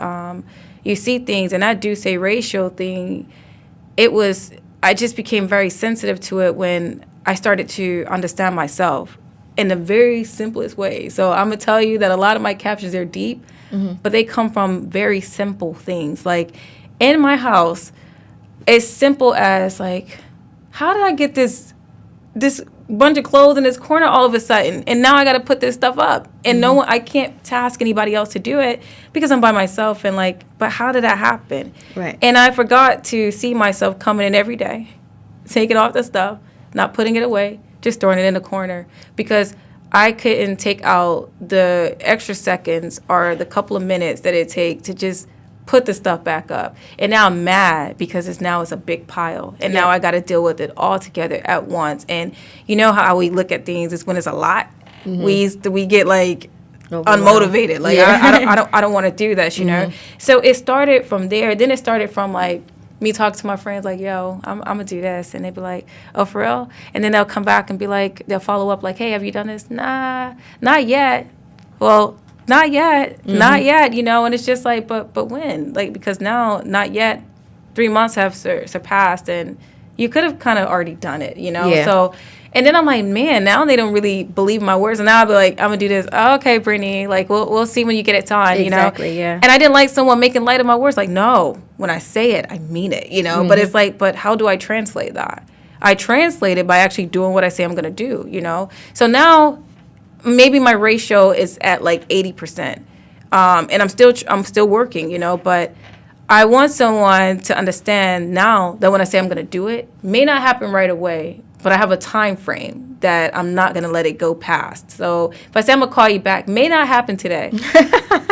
you see things. And I do say ratio thing. I just became very sensitive to it when I started to understand myself in the very simplest way. So I'm going to tell you that a lot of my captions are deep, but they come from very simple things. Like, in my house, as simple as like, how did I get this bunch of clothes in this corner all of a sudden? And now I got to put this stuff up. And I can't task anybody else to do it because I'm by myself. And like, but how did that happen? Right. And I forgot to see myself coming in every day, taking off the stuff, not putting it away, just throwing it in the corner, because I couldn't take out the extra seconds or the couple of minutes that it take to just put the stuff back up. And now I'm mad because it's a big pile, and now I got to deal with it all together at once. And you know how we look at things is when it's a lot, we get like unmotivated. Like, I don't want to do this, So it started from there. Then it started from like me talk to my friends like, yo, I'm going to do this. And they'd be like, oh, for real? And then they'll come back and be like, they'll follow up like, hey, have you done this? Nah, not yet. Well, not yet. Not yet, And it's just like, but when? Like, because now, not yet, 3 months have surpassed, and you could have kind of already done it, Yeah. So, and then I'm like, man, now they don't really believe my words. And now I'll be like, I'm going to do this. Oh, okay, Brittany, like, we'll see when you get it done, Exactly, yeah. And I didn't like someone making light of my words. Like, no, when I say it, I mean it, But it's like, but how do I translate that? I translate it by actually doing what I say I'm going to do, So now maybe my ratio is at like 80%. And I'm still working, but I want someone to understand now that when I say I'm going to do it, may not happen right away, but I have a time frame that I'm not going to let it go past. So if I say I'm going to call you back, may not happen today.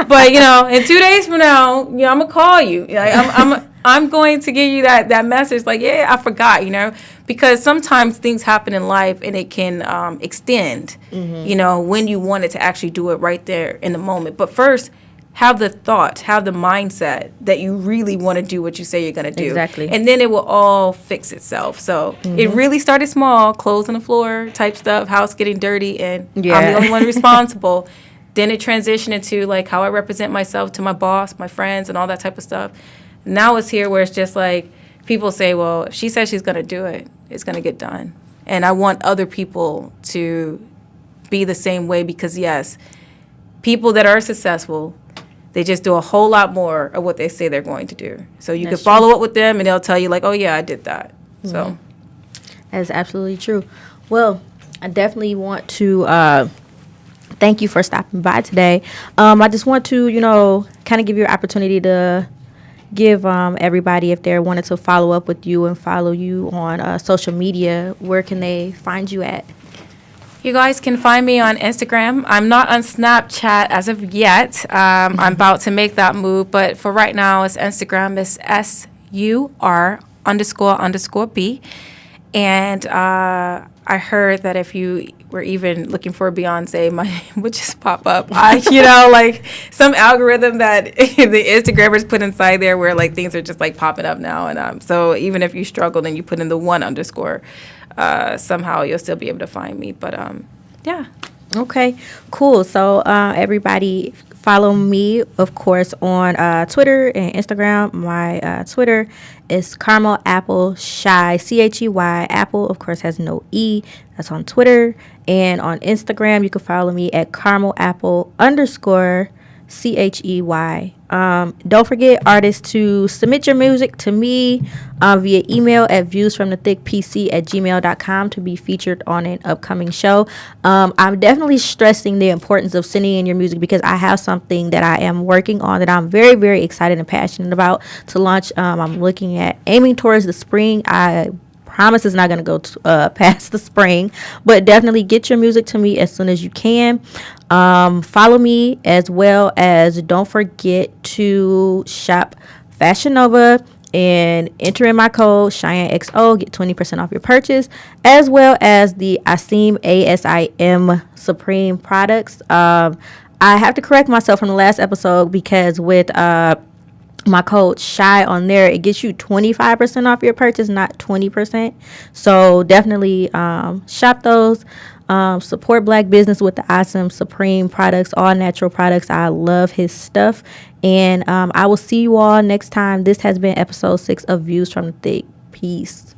But, in 2 days from now, I'm going to call you. Like, I'm going to give you that message like, yeah, I forgot, because sometimes things happen in life and it can extend, when you wanted to actually do it right there in the moment. But first, have the thought, have the mindset that you really want to do what you say you're going to do. Exactly. And then it will all fix itself. So it really started small, clothes on the floor type stuff, house getting dirty, and I'm the only one responsible. Then it transitioned into like how I represent myself to my boss, my friends, and all that type of stuff. Now it's here where it's just like people say, well, if she says she's going to do it, it's going to get done. And I want other people to be the same way because, yes, people that are successful, they just do a whole lot more of what they say they're going to do. So you can follow up with them and they'll tell you like, oh, yeah, I did that. So that's absolutely true. Well, I definitely want to thank you for stopping by today. I just want to, kind of give you an opportunity to give everybody, if they wanted to follow up with you and follow you on social media, where can they find you at? You guys can find me on Instagram. I'm not on Snapchat as of yet. I'm about to make that move, but for right now, it's Instagram. It's SUR__B. And I heard that if you were even looking for Beyonce, my name would just pop up. Like some algorithm that the Instagrammers put inside there where like things are just like popping up now. And so even if you struggle and you put in the 1_, somehow you'll still be able to find me. But yeah. Okay, cool. So everybody follow me, of course, on Twitter and Instagram. My Twitter is Caramel Apple Shy, CHEY. Apple, of course, has no E. That's on Twitter. And on Instagram, you can follow me at Caramel Apple _ CHEY. Don't forget, artists, to submit your music to me via email at viewsfromthethickpc@gmail.com to be featured on an upcoming show. I'm definitely stressing the importance of sending in your music because I have something that I am working on that I'm very, very excited and passionate about to launch. I'm looking at aiming towards the spring. I promise it's not going to go past the spring, but definitely get your music to me as soon as you can. Follow me, as well as don't forget to shop Fashion Nova and enter in my code CheyenneXO, get 20% off your purchase, as well as the Asim ASIM Supreme products. I have to correct myself from the last episode because with my code SHY on there, it gets you 25% off your purchase, not 20%. So definitely shop those. Support Black business with the Asim Supreme products, all natural products. I love his stuff. And I will see you all next time. This has been episode 6 of Views from the Thick. Peace.